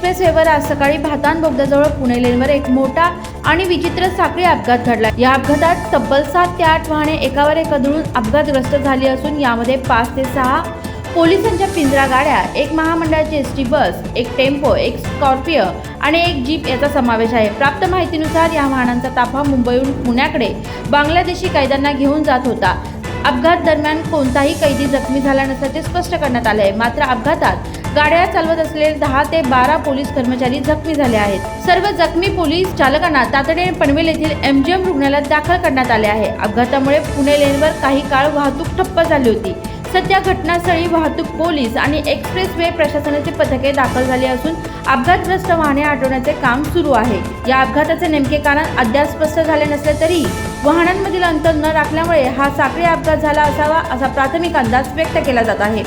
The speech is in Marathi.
एक्सप्रेसवेवर आज सकाळी भातान बोगद्याजवळ पुणे लेनवर एक मोठा आणि विचित्र साखळी अपघात घडला। या अपघातात तब्बल 7 ते 8 वाहने एकावर एक आदळून अपघातग्रस्त झाली असून यामध्ये 5 ते 6 पोलिसांच्या पिंजरा गाड्या, एक महामंडळाची एसटी बस, एक टेम्पो, एक स्कॉर्पिओ आणि एक जीप याचा समावेश आहे। प्राप्त माहितीनुसार या वाहनांचा ताफा मुंबईहून पुण्याकडे बांगलादेशी कैद्यांना घेऊन जात होता। अपघात दरम्यान कोणताही कैदी जखमी झाला नसल्याचे स्पष्ट करण्यात आले आहे। मात्र अपघातात गाड्या चालवत असलेले 10 ते 12 पोलीस कर्मचारी जखमी झाले आहेत। सर्व जखमी पोलीस चालकांना तातडीने पनवेल येथील एमजीएम रुग्णालयात दाखल करण्यात आले आहे। अपघातामुळे पुणे लेनवर काही काळ वाहतूक ठप्प झाली होती। सध्या घटनास्थळी वाहतूक पोलीस आणि एक्सप्रेसवे प्रशासनाची पथके दाखल झाली असून अपघातग्रस्त वाहने हटवण्याचे काम सुरू आहे। या अपघाताचे नेमके कारण अद्याप स्पष्ट झाले नसले तरी वाहनांमधील अंतर न राखल्यामुळे हा साखळी अपघात झाला असावा असा प्राथमिक अंदाज व्यक्त केला जात आहे।